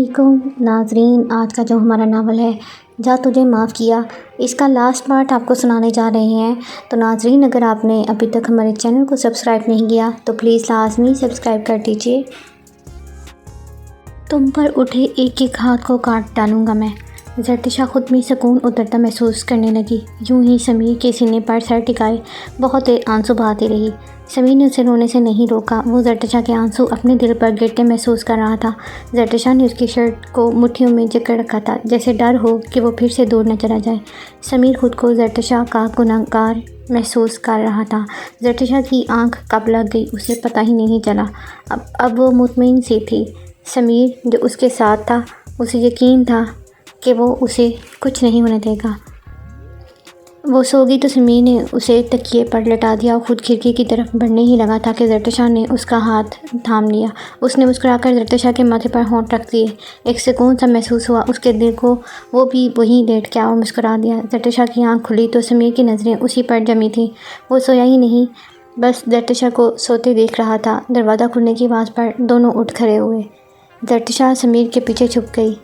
अस्सलामुअलैकुम नाज़रीन। आज का जो हमारा नावल है जा तुझे माफ़ किया, इसका लास्ट पार्ट आपको सुनाने जा रहे हैं। तो नाज़रीन, अगर आपने अभी तक हमारे चैनल को सब्सक्राइब नहीं किया तो प्लीज़ लाजमी सब्सक्राइब कर दीजिए। तुम पर उठे एक एक हाथ को काट डालूँगा मैं। ज़रतिशा खुद में सुकून उतरता महसूस करने लगी। यूं ही समीर के सीने पर सर टिकाए बहुत देर आंसू बहाती रही। समीर ने उसे रोने से नहीं रोका। वो ज़रतिशा के आंसू अपने दिल पर गिरते महसूस कर रहा था। ज़रतिशा ने उसकी शर्ट को मुट्ठियों में जकड़ रखा था, जैसे डर हो कि वो फिर से दूर न चला जाए। समीर खुद को ज़रतिशा का गुनहगार महसूस कर रहा था। ज़रतिशा की आंख कब लग गई उसे पता ही नहीं चला। अब वो मुतमईन सी थी। समीर जो उसके साथ था, उसे यकीन था कि वो उसे कुछ नहीं होने देगा। वो सोगी तो समीर ने उसे तकिए पर लटा दिया और खुद खिड़की की तरफ बढ़ने ही लगा था कि ज़रतिशा ने उसका हाथ थाम लिया। उसने मुस्कुराकर ज़रतिशा के माथे पर होंठ रख दिए। एक सुकून सा महसूस हुआ उसके दिल को। वो भी वहीं लेट गया और मुस्कुरा दिया। ज़रतिशा की आंख खुली तो समीर की नज़रें उसी पर जमी थीं। वो सोया ही नहीं, बस ज़रतिशा को सोते देख रहा था। दरवाज़ा खुलने की आवाज़ पर दोनों उठ खड़े हुए। ज़रतिशा समीर के पीछे छुप गई।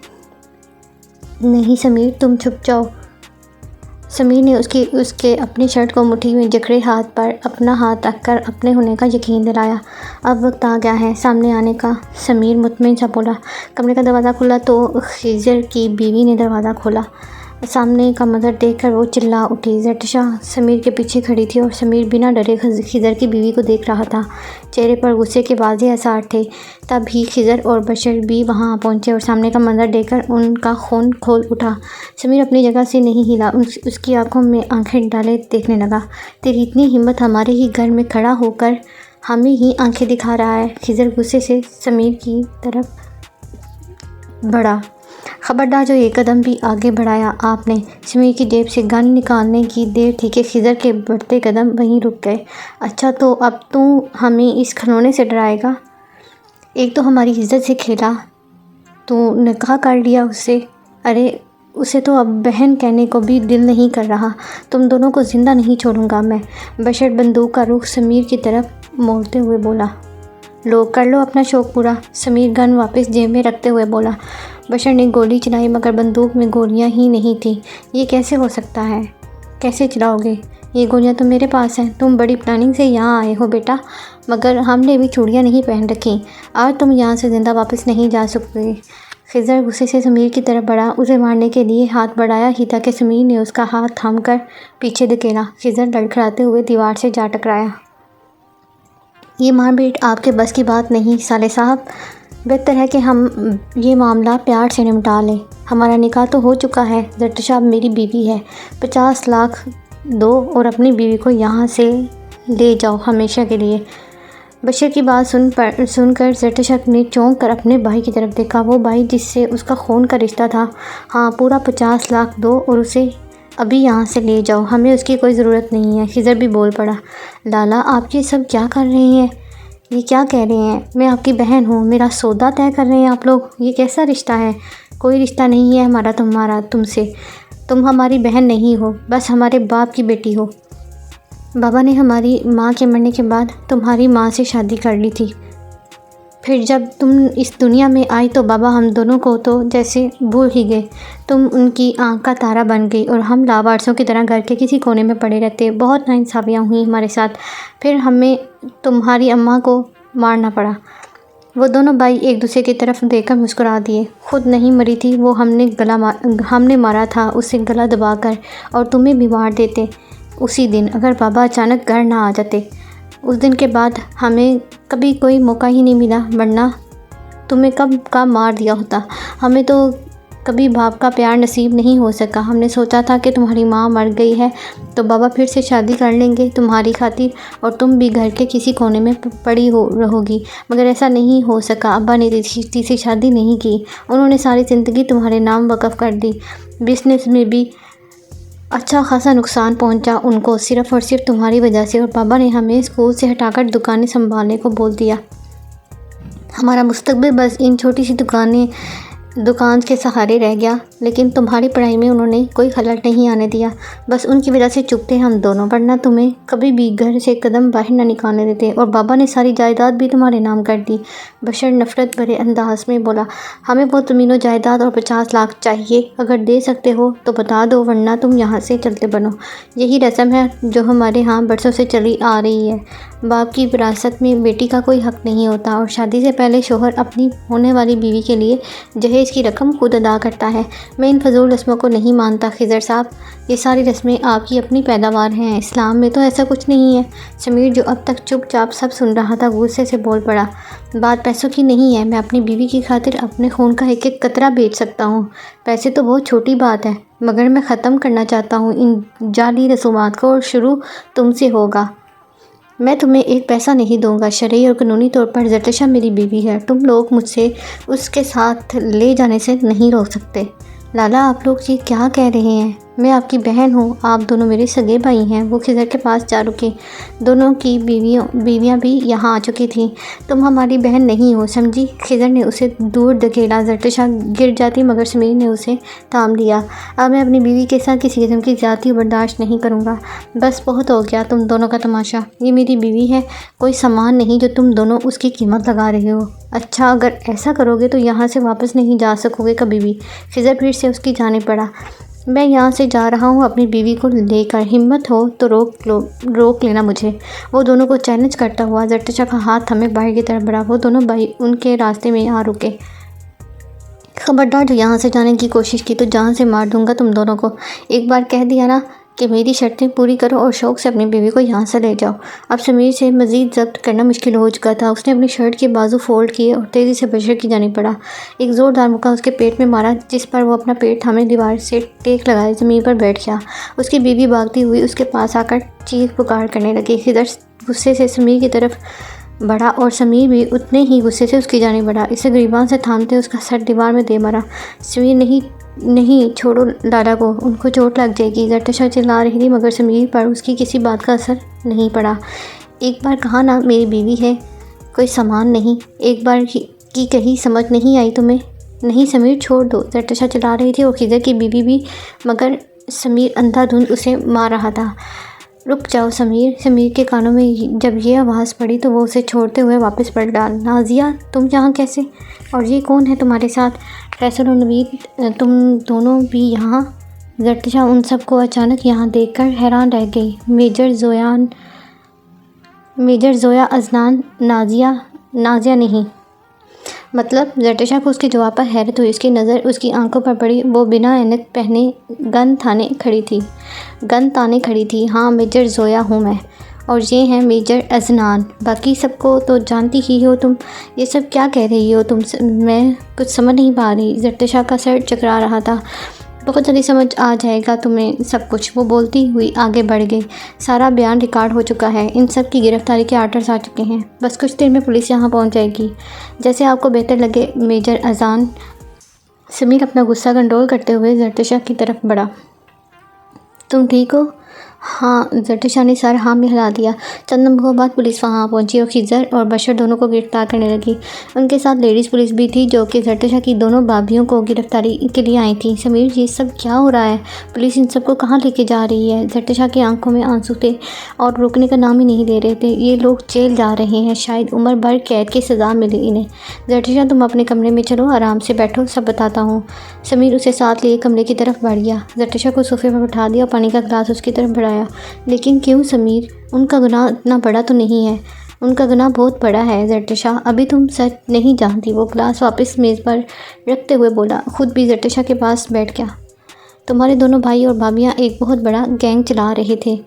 नहीं समीर, तुम छुप जाओ। समीर ने उसके अपनी शर्ट को मुट्ठी में जकड़े हाथ पर अपना हाथ रखकर अपने होने का यकीन दिलाया। अब वक्त आ गया है सामने आने का, समीर मुतमईन सा बोला। कमरे का दरवाज़ा खुला तो खिज़र की बीवी ने दरवाज़ा खोला। सामने का मंजर देखकर वो चिल्ला उठी। ज़रतिशा समीर के पीछे खड़ी थी और समीर बिना डरे खिज़र की बीवी को देख रहा था। चेहरे पर गुस्से के वाज़ेह आसार थे। तभी खिज़र और बशर भी वहाँ पहुँचे और सामने का मंजर देखकर उनका खून खोल उठा। समीर अपनी जगह से नहीं हिला। उसकी आंखों में आंखें डाले देखने लगा। तेरी इतनी हिम्मत, हमारे ही घर में खड़ा होकर हमें ही आंखें दिखा रहा है। खिज़र गुस्से से समीर की तरफ बढ़ा। खबरदार, जो एक कदम भी आगे बढ़ाया आपने। समीर की जेब से गन निकालने की देर थी कि खिज़र के बढ़ते कदम वहीं रुक गए। अच्छा, तो अब तू हमें इस खिलौने से डराएगा? एक तो हमारी इज्जत से खेला, तू निकाह कर लिया उससे। अरे उसे तो अब बहन कहने को भी दिल नहीं कर रहा। तुम दोनों को ज़िंदा नहीं छोड़ूंगा मैं। बशर बंदूक का रुख समीर की तरफ मोड़ते हुए बोला। लो, कर लो अपना शौक़ पूरा। समीर गन वापस जेब में रखते हुए बोला। बशर ने गोली चलाई मगर बंदूक में गोलियां ही नहीं थीं। ये कैसे हो सकता है? कैसे चलाओगे? ये गोलियां तो मेरे पास हैं। तुम बड़ी प्लानिंग से यहाँ आए हो बेटा, मगर हमने भी चूड़ियाँ नहीं पहन रखी। आज तुम यहाँ से ज़िंदा वापस नहीं जा सकते। खिज़र गुस्से से समीर की तरफ बढ़ा। उसे मारने के लिए हाथ बढ़ाया ही था कि समीर ने उसका हाथ थामकर पीछे धकेला। खिज़र लड़खड़ाते हुए दीवार से जा टकराया। ये मारपीट आपके बस की बात नहीं साले साहब। बेहतर है कि हम ये मामला प्यार से निपटा लें। हमारा निकाह तो हो चुका है। ज़रतिशा अब मेरी बीवी है। 50 लाख दो और अपनी बीवी को यहाँ से ले जाओ हमेशा के लिए। बशर की बात सुनकर ज़रतिशा ने चौंक कर अपने भाई की तरफ देखा। वो भाई जिससे उसका खून का रिश्ता था। हाँ, पूरा 50 लाख दो और उसे अभी यहाँ से ले जाओ। हमें उसकी कोई ज़रूरत नहीं है। खिज़र भी बोल पड़ा। लाला, आप ये सब क्या कर रहे हैं? ये क्या कह रहे हैं? मैं आपकी बहन हूँ। मेरा सौदा तय कर रहे हैं आप लोग। ये कैसा रिश्ता है? कोई रिश्ता नहीं है हमारा तुम्हारा तुमसे। तुम हमारी बहन नहीं हो, बस हमारे बाप की बेटी हो। बाबा ने हमारी माँ के मरने के बाद तुम्हारी माँ से शादी कर ली थी। फिर जब तुम इस दुनिया में आई तो बाबा हम दोनों को तो जैसे भूल ही गए। तुम उनकी आँख का तारा बन गई और हम लावारिसों की तरह घर के किसी कोने में पड़े रहते। बहुत नाइंसाफ़ियाँ हुई हमारे साथ। फिर हमें तुम्हारी अम्मा को मारना पड़ा। वो दोनों भाई एक दूसरे की तरफ देखकर मुस्कुरा दिए। खुद नहीं मरी थी वो, हमने मारा था उसे गला दबाकर, और तुम्हें भी मार देते उसी दिन अगर बाबा अचानक घर ना आ जाते। उस दिन के बाद हमें कभी कोई मौका ही नहीं मिला, वरना तुम्हें कब का मार दिया होता। हमें तो कभी बाप का प्यार नसीब नहीं हो सका। हमने सोचा था कि तुम्हारी माँ मर गई है तो बाबा फिर से शादी कर लेंगे तुम्हारी खातिर, और तुम भी घर के किसी कोने में पड़ी रहोगी, मगर ऐसा नहीं हो सका। अब्बा ने तीसरी शादी नहीं की। उन्होंने सारी ज़िंदगी तुम्हारे नाम वक़्फ़ कर दी। बिज़नेस में भी अच्छा खासा नुकसान पहुंचा उनको, सिर्फ़ और सिर्फ तुम्हारी वजह से। और बाबा ने हमें स्कूल से हटाकर दुकानें संभालने को बोल दिया। हमारा मुस्तकबिल बस इन छोटी सी दुकान के सहारे रह गया। लेकिन तुम्हारी पढ़ाई में उन्होंने कोई खलल नहीं आने दिया। बस उनकी वजह से चुप थे हम दोनों, वरना तुम्हें कभी भी घर से कदम बाहर न निकालने देते। और बाबा ने सारी जायदाद भी तुम्हारे नाम कर दी। बशर नफ़रत भरे अंदाज में बोला, हमें वो ज़मीन जायदाद और 50 लाख चाहिए। अगर दे सकते हो तो बता दो, वरना तुम यहाँ से चलते बनो। यही रस्म है जो हमारे यहाँ बरसों से चली आ रही है। बाप की विरासत में बेटी का कोई हक नहीं होता और शादी से पहले शोहर अपनी होने वाली बीवी के लिए जहेज़ की रकम खुद अदा करता है। मैं इन फजूल रस्मों को नहीं मानता खिज़र साहब। ये सारी रस्में आपकी अपनी पैदावार हैं। इस्लाम में तो ऐसा कुछ नहीं है। समीर, जो अब तक चुपचाप सब सुन रहा था, गुस्से से बोल पड़ा, बात पैसों की नहीं है। मैं अपनी बीवी की खातिर अपने खून का एक एक कतरा बेच सकता हूँ। पैसे तो बहुत छोटी बात है, मगर मैं ख़त्म करना चाहता हूँ इन जाली रसूमात को, और शुरू तुमसे होगा। मैं तुम्हें एक पैसा नहीं दूंगा। शरई और कानूनी तौर पर ज़रतशा मेरी बीवी है। तुम लोग मुझसे उसके साथ ले जाने से नहीं रोक सकते। लाला, आप लोग ये क्या कह रहे हैं? मैं आपकी बहन हूँ, आप दोनों मेरे सगे भाई हैं। वो खिज़र के पास जा रुके। दोनों की बीवियाँ भी यहाँ आ चुकी थीं। तुम हमारी बहन नहीं हो, समझी? खिज़र ने उसे दूर धकेला। ज़रतशा गिर जाती, मगर समीर ने उसे थाम लिया। अब मैं अपनी बीवी के साथ किसी किस्म की ज़्यादती बर्दाश्त नहीं करूँगा। बस बहुत हो गया तुम दोनों का तमाशा। ये मेरी बीवी है, कोई सामान नहीं जो तुम दोनों उसकी कीमत लगा रहे हो। अच्छा, अगर ऐसा करोगे तो यहाँ से वापस नहीं जा सकोगे कभी भी। खिज़र फिर से उसकी जानिब बढ़ा। मैं यहाँ से जा रहा हूँ अपनी बीवी को लेकर। हिम्मत हो तो रोक लेना मुझे। वो दोनों को चैलेंज करता हुआ ज़रतशा का हाथ हमें बाहर की तरफ बढ़ा। वो दोनों भाई उनके रास्ते में आ रुके। खबरदार, जो यहाँ से जाने की कोशिश की तो जान से मार दूंगा तुम दोनों को। एक बार कह दिया ना कि मेरी शर्तें पूरी करो और शौक़ से अपनी बीवी को यहाँ से ले जाओ। अब समीर से मज़ीद ज़ब्त करना मुश्किल हो चुका था। उसने अपनी शर्ट के बाजू फोल्ड किए और तेज़ी से बशर की जानिब बढ़ा। एक ज़ोरदार मुक्का उसके पेट में मारा, जिस पर वो अपना पेट थामे दीवार से टेक लगाए ज़मीन पर बैठ गया। उसकी बीवी भागती हुई उसके पास आकर चीख पुकार करने लगी। खिज़र गुस्से से समीर की तरफ बढ़ा और समीर भी उतने ही गुस्से से उसकी जानिब बढ़ा। इसे ग्रीबान से थामते उसका सर दीवार में दे मारा। समीर, नहीं छोड़ो लाला को, उनको चोट लग जाएगी। ज़रतशा चिल्ला रही थी, मगर समीर पर उसकी किसी बात का असर नहीं पड़ा। एक बार कहा ना मेरी बीवी है, कोई सामान नहीं। एक बार की कहीं समझ नहीं आई तुम्हें? नहीं समीर, छोड़ दो। ज़रतशा चिल्ला रही थी और खिज़र की बीवी भी, मगर समीर अंधाधुंध उसे मार रहा था। रुक जाओ समीर। समीर के कानों में जब ये आवाज़ पड़ी तो वो उसे छोड़ते हुए वापस पलट डाल। नाजिया, तुम यहाँ कैसे? और ये कौन है तुम्हारे साथ? फैसल और नवीद, तुम दोनों भी यहाँ? ज़रतशा उन सब को अचानक यहाँ देखकर हैरान रह गई। मेजर ज़ोया अजनान, नाजिया नहीं। मतलब? ज़रतशा को उसके जवाब पर हैरत हुई। उसकी नज़र उसकी आंखों पर पड़ी। वो बिना ऐनक पहने गन ताने खड़ी थी। हाँ, मेजर ज़ोया हूँ मैं, और ये हैं मेजर अजनान। बाकी सबको तो जानती ही हो तुम। ये सब क्या कह रही हो तुम? मैं कुछ समझ नहीं पा रही। ज़रतशा का सर चकरा रहा था। बहुत जल्दी समझ आ जाएगा तुम्हें सब कुछ, वो बोलती हुई आगे बढ़ गई। सारा बयान रिकॉर्ड हो चुका है। इन सब की गिरफ्तारी के आर्डर्स आ चुके हैं। बस कुछ देर में पुलिस यहाँ पहुँच जाएगी, जैसे आपको बेहतर लगे मेजर अजान। समीर अपना गुस्सा कंट्रोल करते हुए ज़रतशा की तरफ बढ़ा। तुम ठीक हो? हाँ। ज़रतशा ने सर हाँ में हिला दिया। चंद लम्हों बाद पुलिस वहाँ पहुँची और खिज़र और बशर दोनों को गिरफ्तार करने लगी। उनके साथ लेडीज़ पुलिस भी थी, जो कि ज़रतशा की दोनों भाभियों को गिरफ्तारी के लिए आई थी। समीर, ये सब क्या हो रहा है? पुलिस इन सबको कहाँ लेके जा रही है? ज़रतशा की आंखों में आंसू थे और रुकने का नाम ही नहीं ले रहे थे। ये लोग जेल जा रहे हैं, शायद उम्र भर कैद की सज़ा मिली इन्हें। ज़रतशा, तुम अपने कमरे में चलो, आराम से बैठो, सब बताता हूँ। समीर उसे साथ लिए कमरे की तरफ बढ़ गया। ज़रतशा को सोफे पर बैठा दिया और पानी का गिलास उसकी तरफ बढ़ाया। लेकिन क्यों समीर? उनका गुनाह इतना बड़ा तो नहीं है। उनका गुनाह बहुत बड़ा है ज़रतशा, अभी तुम सच नहीं जानती। वो गिलास वापस मेज़ पर रखते हुए बोला। खुद भी ज़रतशा के पास बैठ गया। तुम्हारे दोनों भाई और भाभियाँ एक बहुत बड़ा गैंग चला रहे थे,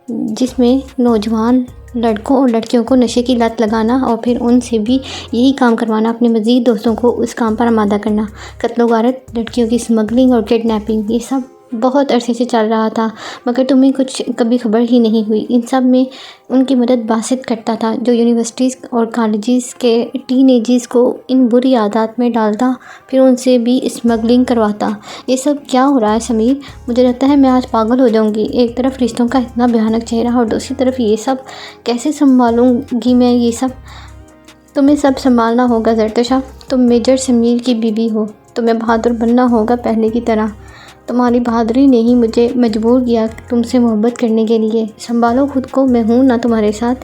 जिसमें नौजवान लड़कों और लड़कियों को नशे की लत लगाना और फिर उनसे भी यही काम करवाना, अपने मज़ीद दोस्तों को उस काम पर आमादा करना। कत्ल गारत, लड़कियों की स्मगलिंग और किडनैपिंग, ये सब बहुत अरसे से चल रहा था, मगर तुम्हें कुछ कभी खबर ही नहीं हुई। इन सब में उनकी मदद बासित करता था, जो यूनिवर्सिटीज़ और कॉलेजेस के टीनेजर्स को इन बुरी आदत में डालता, फिर उनसे भी स्मगलिंग करवाता। ये सब क्या हो रहा है समीर? मुझे लगता है मैं आज पागल हो जाऊंगी। एक तरफ रिश्तों का इतना भयानक चेहरा और दूसरी तरफ ये सब, कैसे संभालूंगी मैं ये सब? तुम्हें सब संभालना होगा ज़रतशा। तुम मेजर समीर की बीवी हो, तुम्हें बहादुर बनना होगा पहले की तरह। तुम्हारी बहादुरी ने ही मुझे मजबूर किया तुमसे मोहब्बत करने के लिए। संभालो खुद को, मैं हूँ ना तुम्हारे साथ।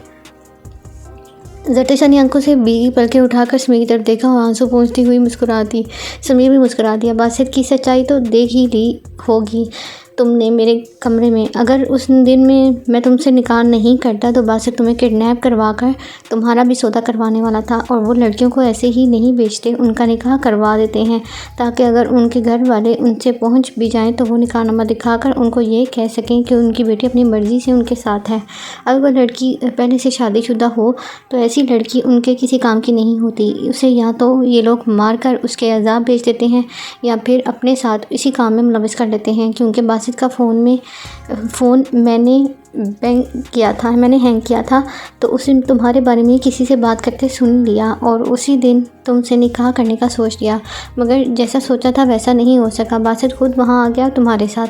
ज़रतशा ने आंखों से भीगी पलकें उठाकर समीर की तरफ देखा और आंसू पोंछती हुई मुस्कुरा दी। समीर भी मुस्कुरा दिया। बासित की सच्चाई तो देख ही ली होगी तुमने मेरे कमरे में। अगर उस दिन में मैं तुमसे निकाह नहीं करता तो बासित तुम्हें किडनैप करवा कर तुम्हारा भी सौदा करवाने वाला था। और वो लड़कियों को ऐसे ही नहीं बेचते, उनका निकाह करवा देते हैं ताकि अगर उनके घर वाले उनसे पहुंच भी जाएं तो वो निकाहनामा दिखाकर उनको ये कह सकें कि उनकी बेटी अपनी मर्ज़ी से उनके साथ है। अगर वह लड़की पहले से शादीशुदा हो तो ऐसी लड़की उनके किसी काम की नहीं होती। उसे या तो ये लोग मार कर उसके अज़ाब भेज देते हैं या फिर अपने साथ इसी काम में मुलविस कर लेते हैं। क्योंकि बासित का फ़ोन मैंने हैंग किया था तो उसे तुम्हारे बारे में किसी से बात करते सुन लिया और उसी दिन तुमसे निकाह करने का सोच लिया। मगर जैसा सोचा था वैसा नहीं हो सका। बासित खुद वहाँ आ गया तुम्हारे साथ।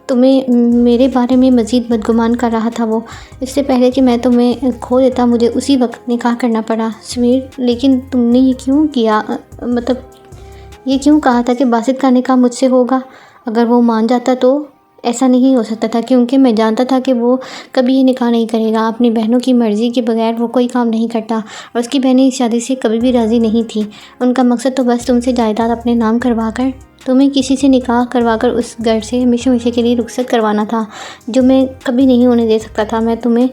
तुम्हें मेरे बारे में मज़ीद बदगुमान कर रहा था वो। इससे पहले कि मैं तुम्हें खो देता मुझे उसी वक्त निकाह करना पड़ा समीर। लेकिन तुमने ये क्यों किया? मतलब ये क्यों कहा था कि बासित का निकाह मुझसे होगा? अगर वो मान जाता तो ऐसा नहीं हो सकता था, क्योंकि मैं जानता था कि वो कभी ये निकाह नहीं करेगा। अपनी बहनों की मर्ज़ी के बगैर वो कोई काम नहीं करता और उसकी बहनें इस शादी से कभी भी राज़ी नहीं थी। उनका मकसद तो बस तुमसे जायदाद अपने नाम करवा कर तुम्हें किसी से निकाह करवाकर उस घर से हमेशा हमेशा के लिए रुखसत करवाना था, जो मैं कभी नहीं होने दे सकता था। मैं तुम्हें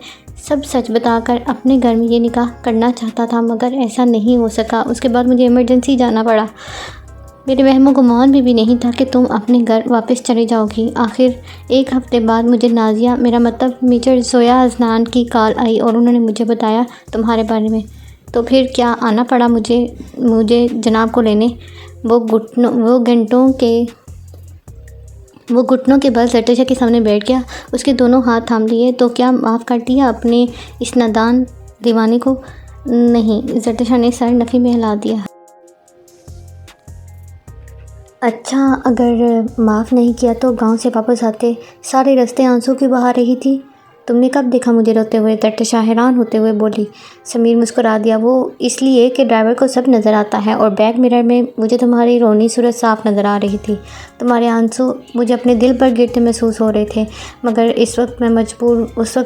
सब सच बताकर अपने घर में ये निकाह करना चाहता था मगर ऐसा नहीं हो सका। उसके बाद मुझे इमरजेंसी जाना पड़ा। मेरे वहमो गुमान भी नहीं था कि तुम अपने घर वापस चले जाओगी। आखिर एक हफ़्ते बाद मुझे नाजिया, मेरा मतलब मेजर ज़ोया अजनान की कॉल आई और उन्होंने मुझे बताया तुम्हारे बारे में। तो फिर क्या आना पड़ा मुझे जनाब को लेने। वो घुटनों के बल ज़रतशा के सामने बैठ गया। उसके दोनों हाथ थाम लिए। तो क्या माफ़ कर दिया अपने इस नादान दीवाने को? नहीं, ज़रतशा ने सर नफ़ी में हिला दिया। अच्छा, अगर माफ़ नहीं किया तो गांव से वापस आते सारे रास्ते आंसू की बहा रही थी। तुमने कब देखा मुझे रोते हुए? ज़रतशा हैरान होते हुए बोली। समीर मुस्कुरा दिया। वो इसलिए कि ड्राइवर को सब नज़र आता है और बैक मिरर में मुझे तुम्हारी रोनी सूरत साफ नज़र आ रही थी। तुम्हारे आंसू मुझे अपने दिल पर गिरते महसूस हो रहे थे। मगर उस वक्त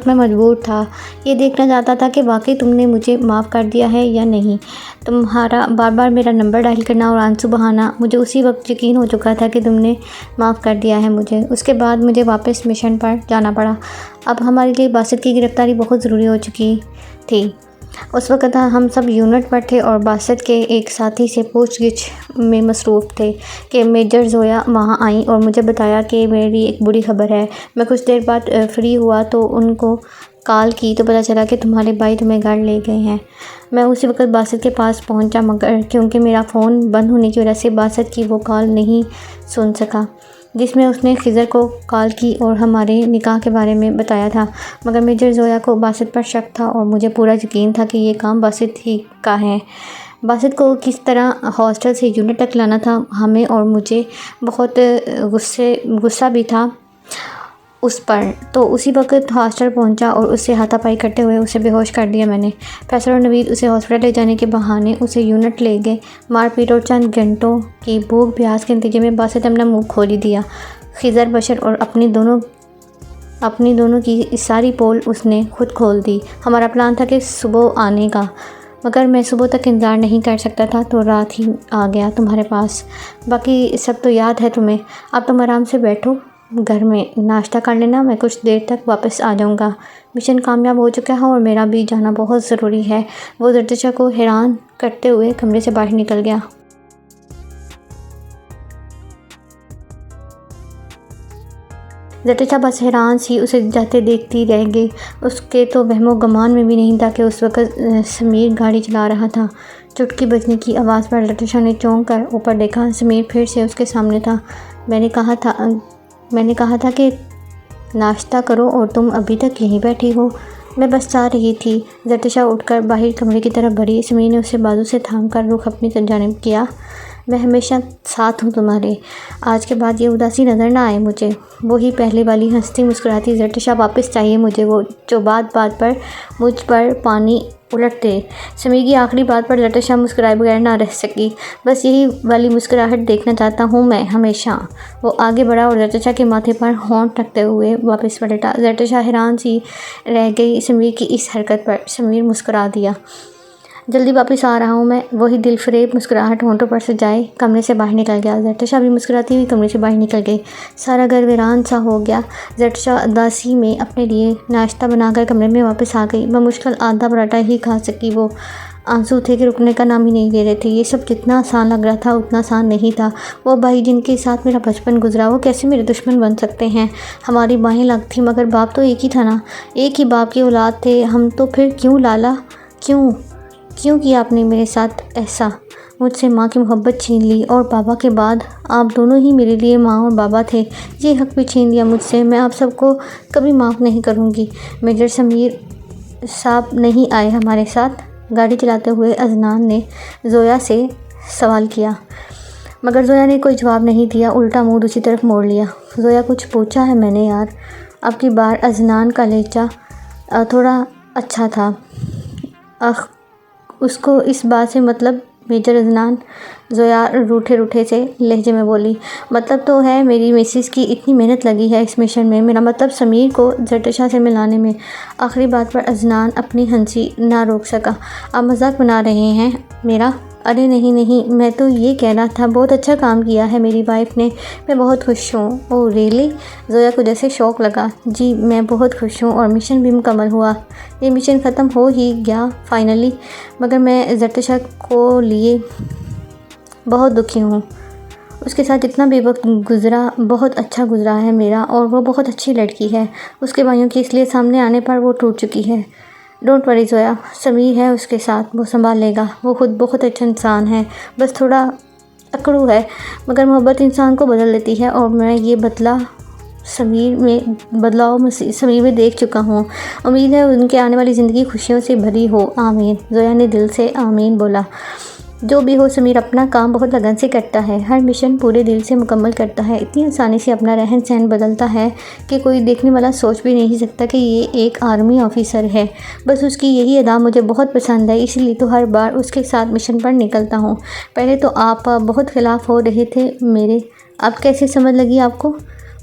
मैं मजबूर था। ये देखना चाहता था कि वाकई तुमने मुझे माफ़ कर दिया है या नहीं। तुम्हारा बार बार मेरा नंबर डायल करना और आंसू बहाना, मुझे उसी वक्त यकीन हो चुका था कि तुमने माफ़ कर दिया है मुझे। उसके बाद मुझे वापस मिशन पर जाना पड़ा। अब हमारे लिए बासित की गिरफ़्तारी बहुत ज़रूरी हो चुकी थी। उस वक़्त हम सब यूनिट पर थे और बासित के एक साथी से पूछगिछ में मसरूफ़ थे कि मेजर ज़ोया वहाँ आई और मुझे बताया कि मेरी एक बुरी खबर है। मैं कुछ देर बाद फ्री हुआ तो उनको कॉल की तो पता चला कि तुम्हारे भाई तुम्हें घर ले गए हैं। मैं उसी वक्त बासित के पास पहुंचा मगर क्योंकि मेरा फ़ोन बंद होने की वजह से बासित की वो कॉल नहीं सुन सका जिसमें उसने खिज़र को कॉल की और हमारे निकाह के बारे में बताया था। मगर मेजर ज़ोया को बासित पर शक था और मुझे पूरा यकीन था कि ये काम बासित ही का है। बासित को किस तरह हॉस्टल से यूनिट तक लाना था हमें और मुझे बहुत गुस्सा भी था उस पर। तो उसी वक्त हॉस्टल पहुंचा और उससे हाथापाई करते हुए उसे बेहोश कर दिया मैंने। फैसल और नवीद उसे हॉस्पिटल ले जाने के बहाने उसे यूनिट ले गए। मारपीट और चंद घंटों की भूख प्यास के नतीजे में बासित अपना मुंह खोल ही दिया। खिज़र बशर और अपनी दोनों की सारी पोल उसने खुद खोल दी। हमारा प्लान था कि सुबह आने का, मगर मैं सुबह तक इंतज़ार नहीं कर सकता था तो रात ही आ गया तुम्हारे पास। बाकी सब तो याद है तुम्हें। अब तुम आराम से बैठो, घर में नाश्ता कर लेना, मैं कुछ देर तक वापस आ जाऊंगा। मिशन कामयाब हो चुका है और मेरा भी जाना बहुत ज़रूरी है। वो ज़रतशा को हैरान करते हुए कमरे से बाहर निकल गया। ज़रतशा बस हैरान सी उसे जाते देखती रह गई। उसके तो वहमो गुमान में भी नहीं था कि उस वक्त समीर गाड़ी चला रहा था। चुटकी बजने की आवाज़ पर ज़रतशा ने चौंक कर ऊपर देखा। समीर फिर से उसके सामने था। मैंने कहा था कि नाश्ता करो और तुम अभी तक यहीं बैठी हो। मैं बस जा रही थी। ज़रतशा उठकर बाहर कमरे की तरफ बढ़ी। समीर ने उसे बाजू से थाम कर रुख अपनी जानिब किया। मैं हमेशा साथ हूँ तुम्हारे। आज के बाद ये उदासी नज़र ना आए मुझे। वही पहले वाली हंसती मुस्कुराती ज़रतुशा वापस चाहिए मुझे, वो जो बात बात पर मुझ पर पानी उलटते। समीर की आखिरी बात पर ज़रतुशा मुस्कुराए बगैर ना रह सकी। बस यही वाली मुस्कुराहट देखना चाहता हूँ मैं हमेशा। वो आगे बढ़ा और ज़रतुशा के माथे पर होंठ रखते हुए वापस पलटा। ज़रतुशा हैरान सी रह गई समीर की इस हरकत पर। समीर मुस्कुरा दिया। जल्दी वापस आ रहा हूँ मैं। वही दिलफरेब मुस्कुराहट होंठों पर सजाए कमरे से बाहर निकल गया। ज़रतुशा भी मुस्कुराती हुई कमरे से बाहर निकल गई। सारा घर वीरान सा हो गया। ज़रतुशा उदासी में अपने लिए नाश्ता बनाकर कमरे में वापस आ गई। मुश्किल आधा पराठा ही खा सकी वो। आंसू थे कि रुकने का नाम ही नहीं ले रहे थे। ये सब जितना आसान लग रहा था उतना आसान नहीं था। वो भाई जिनके साथ मेरा बचपन गुजरा, वो कैसे मेरे दुश्मन बन सकते हैं। हमारी बाहें अलग थी मगर बाप तो एक ही था ना। एक ही बाप की औलाद थे हम, तो फिर क्यों लाला, क्यों किया आपने मेरे साथ ऐसा। मुझसे माँ की मोहब्बत छीन ली और पापा के बाद आप दोनों ही मेरे लिए माँ और बाबा थे। ये हक भी छीन लिया मुझसे। मैं आप सबको कभी माफ़ नहीं करूँगी। मेजर समीर साहब नहीं आए हमारे साथ। गाड़ी चलाते हुए अजनान ने ज़ोया से सवाल किया मगर ज़ोया ने कोई जवाब नहीं दिया, उल्टा मुँह दूसरी तरफ मोड़ लिया। ज़ोया कुछ पूछा है मैंने यार। अब की बार अजनान का लहजा थोड़ा अच्छा था। उसको इस बात से मतलब मेजर अजनान, ज़ोया रूठे से लहजे में बोली। मतलब तो है मेरी मिसिस की इतनी मेहनत लगी है इस मिशन में, मेरा मतलब समीर को ज़रतुशा से मिलाने में। आखिरी बात पर अजनान अपनी हंसी ना रोक सका। आप मजाक बना रहे हैं मेरा। अरे नहीं, मैं तो ये कहना था बहुत अच्छा काम किया है मेरी वाइफ ने। मैं बहुत खुश हूँ। Oh really. ज़ोया को जैसे शौक़ लगा। जी मैं बहुत खुश हूँ और मिशन भी मुकम्मल हुआ। ये मिशन ख़त्म हो ही गया फाइनली, मगर मैं ज़रतुशा को लिए बहुत दुखी हूँ। उसके साथ इतना बेवक्त गुज़रा, बहुत अच्छा गुज़रा है मेरा, और वो बहुत अच्छी लड़की है। उसके भाइयों की इसलिए सामने आने पर वो टूट चुकी है। डोंट वरी ज़ोया, समीर है उसके साथ, वो संभाल लेगा। वो खुद बहुत अच्छा इंसान है, बस थोड़ा अकड़ू है, मगर मोहब्बत इंसान को बदल देती है और मैं ये बदलाव समीर में देख चुका हूँ। उम्मीद है उनके आने वाली ज़िंदगी खुशियों से भरी हो। आमीन। ज़ोया ने दिल से आमीन बोला। जो भी हो, समीर अपना काम बहुत लगन से करता है, हर मिशन पूरे दिल से मुकम्मल करता है, इतनी आसानी से अपना रहन सहन बदलता है कि कोई देखने वाला सोच भी नहीं सकता कि ये एक आर्मी ऑफिसर है। बस उसकी यही अदा मुझे बहुत पसंद है, इसलिए तो हर बार उसके साथ मिशन पर निकलता हूँ। पहले तो आप बहुत ख़िलाफ़ हो रहे थे मेरे, अब कैसे समझ लगी आपको?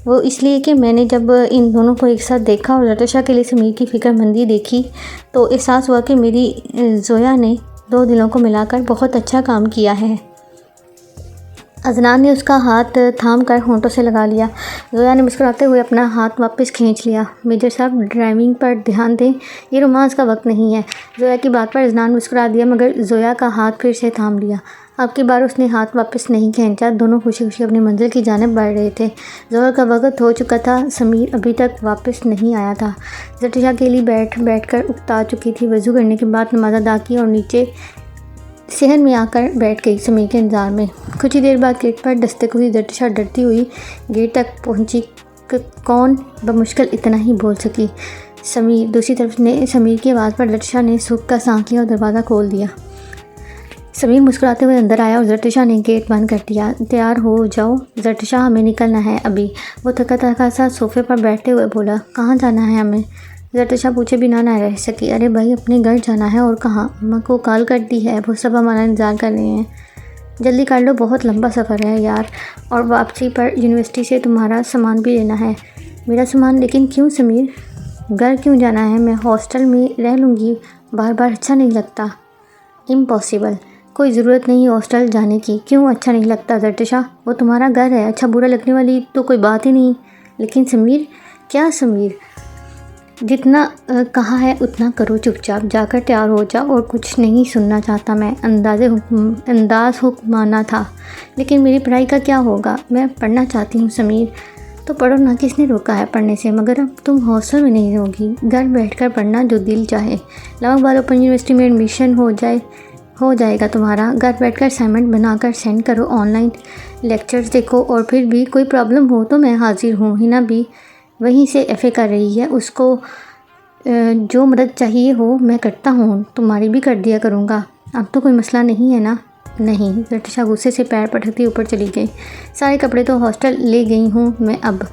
वो इसलिए कि मैंने जब इन दोनों को एक साथ देखा और ज़रतुशा के लिए समीर की फ़िक्रमंदी देखी तो एहसास हुआ कि मेरी ज़ोया ने दो दिलों को मिलाकर बहुत अच्छा काम किया है। अजनान ने उसका हाथ थाम कर होंठों से लगा लिया। ज़ोया ने मुस्कुराते हुए अपना हाथ वापस खींच लिया। मेजर साहब ड्राइविंग पर ध्यान दें, ये रोमांस का वक्त नहीं है। ज़ोया की बात पर अजनान मुस्कुरा दिया मगर ज़ोया का हाथ फिर से थाम लिया। अब की बार उसने हाथ वापस नहीं खींचा। दोनों खुशी खुशी अपनी मंजिल की जानिब बढ़ रहे थे। ज़ोहर का वक्त हो चुका था, समीर अभी तक वापस नहीं आया था। ज़रतुशा के लिए बैठ कर उकता चुकी थी। वज़ू करने के बाद नमाज अदा की और नीचे सहन में आकर बैठ गई समीर के इंतज़ार में। कुछ ही देर बाद गेट पर दस्तक हुई। ज़रतुशा डरती हुई गेट तक पहुंची। कौन बमुश्किल इतना ही बोल सकी, समीर। दूसरी तरफ ने समीर की आवाज़ पर ज़रतुशा ने सुख का साँस लिया और दरवाज़ा खोल दिया। समीर मुस्कुराते हुए अंदर आया और ज़रतुशा ने गेट बंद कर दिया। तैयार हो जाओ ज़रतुशा, हमें निकलना है अभी। वो थका सा सोफे पर बैठते हुए बोला। कहाँ जाना है हमें? ज़रतुशा पूछे बिना ना रह सकी। अरे भाई, अपने घर जाना है और कहाँ। अम्मा को कॉल कर दी है, वो सब हमारा इंतज़ार कर रहे हैं। जल्दी कर लो, बहुत लंबा सफ़र है यार, और वापसी पर यूनिवर्सिटी से तुम्हारा सामान भी लेना है। मेरा सामान? लेकिन क्यों समीर? घर क्यों जाना है? मैं हॉस्टल में रह लूँगी, बार बार अच्छा नहीं लगता। इम्पॉसिबल, कोई ज़रूरत नहीं हॉस्टल जाने की। क्यों अच्छा नहीं लगता ज़रतुशा? वो तुम्हारा घर है, अच्छा बुरा लगने वाली तो कोई बात ही नहीं। लेकिन समीर। क्या समीर? जितना कहा है उतना करो, चुपचाप जाकर तैयार हो जाओ, और कुछ नहीं सुनना चाहता मैं। अंदाज़ हुक्माना था। लेकिन मेरी पढ़ाई का क्या होगा? मैं पढ़ना चाहती हूँ समीर। तो पढ़ो ना, किसने रोका है पढ़ने से? मगर अब तुम हॉस्टल में नहीं रहोगी, घर बैठकर पढ़ना जो दिल चाहे। इस्लामाबाद ओपन यूनिवर्सिटी में एडमिशन हो जाएगा तुम्हारा। घर बैठकर असाइनमेंट बनाकर सेंड करो, ऑनलाइन लेक्चर्स देखो, और फिर भी कोई प्रॉब्लम हो तो मैं हाजिर हूँ। हिना भी वहीं से एफ़ए कर रही है, उसको जो मदद चाहिए हो मैं करता हूँ, तुम्हारी भी कर दिया करूँगा। अब तो कोई मसला नहीं है ना? नहीं, रटिशा गुस्से से पैर पटकती ऊपर चली गई। सारे कपड़े तो हॉस्टल ले गई हूँ मैं अब।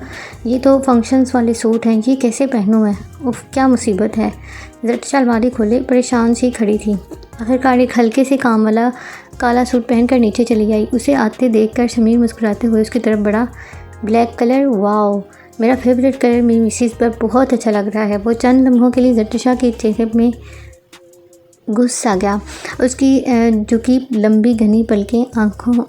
ये तो फंक्शंस वाले सूट हैं, ये कैसे पहनूँ मैं? उफ, क्या मुसीबत है। रटिशा अलमारी खोले परेशान सी खड़ी थी। आखिरकार एक हल्के से काम वाला काला सूट पहनकर नीचे चली आई। उसे आते देखकर समीर मुस्कुराते हुए उसकी तरफ बढ़ा। ब्लैक कलर, वाओ, मेरा फेवरेट कलर मेरी मिसेस पर बहुत अच्छा लग रहा है। वो चंद लम्हों के लिए रटिशा के चेहरे में घुस सा गया। उसकी झुकी लंबी घनी पलकें,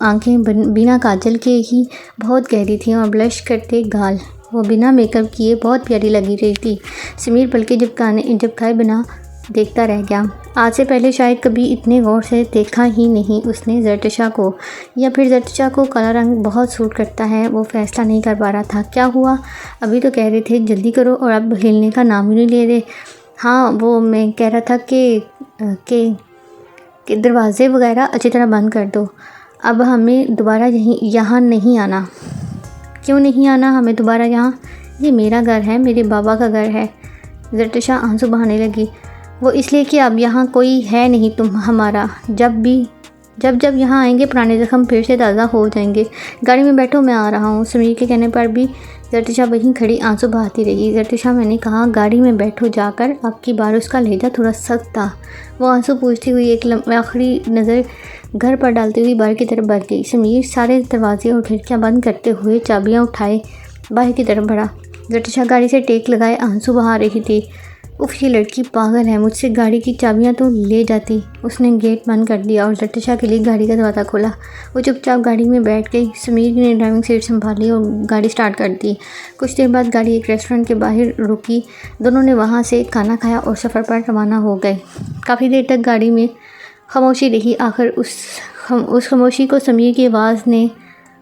आंखें बिना काजल के ही बहुत गहरी थीं और ब्लश करते गाल। वो बिना मेकअप किए बहुत प्यारी लगी रही थी। समीर पलकें झपकाए बिना देखता रह गया। आज से पहले शायद कभी इतने गौर से देखा ही नहीं उसने जरतिशा को, या फिर जरतिशा को काला रंग बहुत सूट करता है। वो फैसला नहीं कर पा रहा था। क्या हुआ? अभी तो कह रहे थे जल्दी करो और अब हिलने का नाम ही नहीं ले रहे। हाँ, वो मैं कह रहा था कि दरवाज़े वगैरह अच्छी तरह बंद कर दो। अब हमें दोबारा यहाँ नहीं आना। क्यों नहीं आना हमें दोबारा यहाँ? ये मेरा घर है, मेरे बाबा का घर है। जरतिशा आंसू बहाने लगी। वो इसलिए कि अब यहाँ कोई है नहीं तुम हमारा। जब यहाँ आएंगे पुराने ज़ख्म फिर से ताज़ा हो जाएंगे। गाड़ी में बैठो, मैं आ रहा हूँ। समीर के कहने पर भी जरतिशा वहीं खड़ी आंसू बहाती रही। जरतिशा, मैंने कहा गाड़ी में बैठो जाकर। आपकी बार उसका लहजा थोड़ा सख्त था। वो आंसू पूछती हुई एक आखिरी नज़र घर पर डालती हुई बाहर की तरफ बढ़ गई। समीर सारे दरवाजे और खिड़कियाँ बंद करते हुए चाबियाँ उठाए बाहर की तरफ बढ़ा। जरतिशा गाड़ी से टेक लगाए आंसू बहा रही थी। उफ, ये लड़की पागल है, मुझसे गाड़ी की चाबियां तो ले जाती। उसने गेट बंद कर दिया और जरतिशा के लिए गाड़ी का दरवाज़ा खोला। वो चुपचाप गाड़ी में बैठ गई। समीर ने ड्राइविंग सीट संभाली और गाड़ी स्टार्ट कर दी। कुछ देर बाद गाड़ी एक रेस्टोरेंट के बाहर रुकी। दोनों ने वहाँ से खाना खाया और सफ़र पर रवाना हो गए। काफ़ी देर तक गाड़ी में खामोशी रही। आखिर उस खामोशी को समीर की आवाज़ ने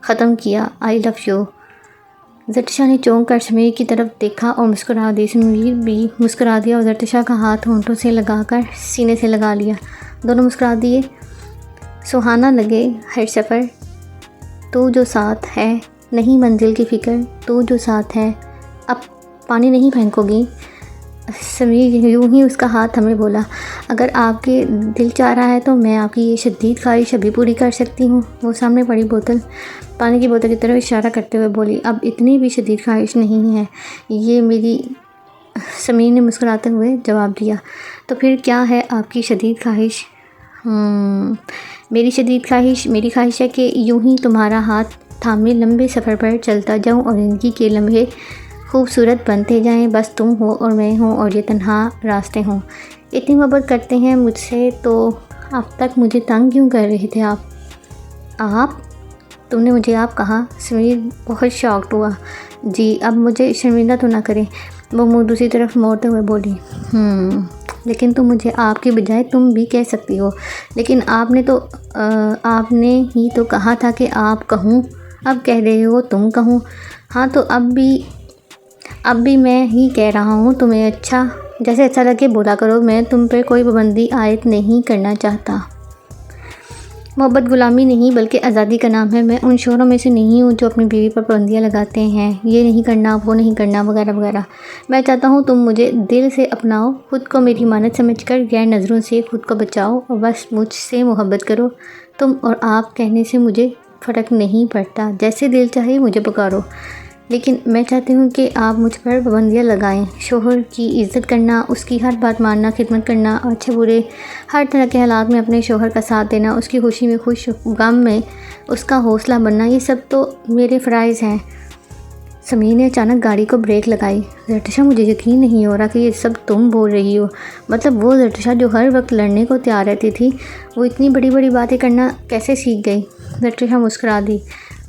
ख़त्म किया। I love you. जरतिशा ने चौंक कर समीर की तरफ देखा और मुस्कुरा दी। समीर भी मुस्कुरा दिया और जरतिशा का हाथ होंठों से लगाकर सीने से लगा लिया। दोनों मुस्कुरा दिए। सुहाना लगे हर सफ़र, तू जो साथ है, नहीं मंजिल की फ़िक्र, तू जो साथ है। अब पानी नहीं फेंकोगी? समीर यूं ही उसका हाथ हमें बोला। अगर आपके दिल चाह रहा है तो मैं आपकी ये शदीद ख्वाहिश अभी पूरी कर सकती हूँ। वो सामने पड़ी पानी की बोतल की तरफ इशारा करते हुए बोली। अब इतनी भी शदीद ख्वाहिश नहीं है ये मेरी। समीर ने मुस्कुराते हुए जवाब दिया। तो फिर क्या है आपकी शदीद ख्वाहिश? मेरी शदीद ख्वाहिश, मेरी ख्वाहिश है कि यूं ही तुम्हारा हाथ थामे लंबे सफ़र पर चलता जाऊं और ज़िंदगी के लम्हे खूबसूरत बनते जाएं। बस तुम हो और मैं हूँ और ये तन्हा रास्ते हों। इतनी मोहब्बत करते हैं मुझसे तो अब तक मुझे तंग क्यों कर रहे थे आप? तुमने मुझे आप कहा? समीर बहुत शॉक्ड हुआ। जी, अब मुझे शर्मिंदा तो ना करें। वो मुँह दूसरी तरफ मोड़ते हुए बोली। लेकिन तुम मुझे आपके बजाय तुम भी कह सकती हो। लेकिन आपने ही तो कहा था कि आप कहूँ। अब कह रहे हो तुम कहूँ। हाँ, तो अब भी मैं ही कह रहा हूँ। तुम्हें जैसे अच्छा लगे बोला करो। मैं तुम पर कोई पाबंदी आयद नहीं करना चाहता। मोहब्बत गुलामी नहीं बल्कि आज़ादी का नाम है। मैं उन शोरों में से नहीं हूँ जो अपनी बीवी पर पाबंदियाँ लगाते हैं, ये नहीं करना, वो नहीं करना, वगैरह वगैरह। मैं चाहता हूँ तुम मुझे दिल से अपनाओ, खुद को मेरी मानत समझकर गैर नज़रों से खुद को बचाओ और बस मुझसे मोहब्बत करो। तुम और आप कहने से मुझे फ़र्क नहीं पड़ता, जैसे दिल चाहे मुझे पुकारो। लेकिन मैं चाहती हूँ कि आप मुझ पर पाबंदियाँ लगाएं। शोहर की इज़्ज़त करना, उसकी हर बात मानना, खिदमत करना, अच्छे बुरे हर तरह के हालात में अपने शोहर का साथ देना, उसकी खुशी में खुश, गम में उसका हौसला बनना, ये सब तो मेरे फ़राइज़ हैं। समीर ने अचानक गाड़ी को ब्रेक लगाई। जरतिशा, मुझे यकीन नहीं हो रहा कि ये सब तुम बोल रही हो। मतलब वो जरतिशा जो हर वक्त लड़ने को तैयार रहती थी, वो इतनी बड़ी बड़ी बातें करना कैसे सीख गई? जरतिशा मुस्कुरा दी।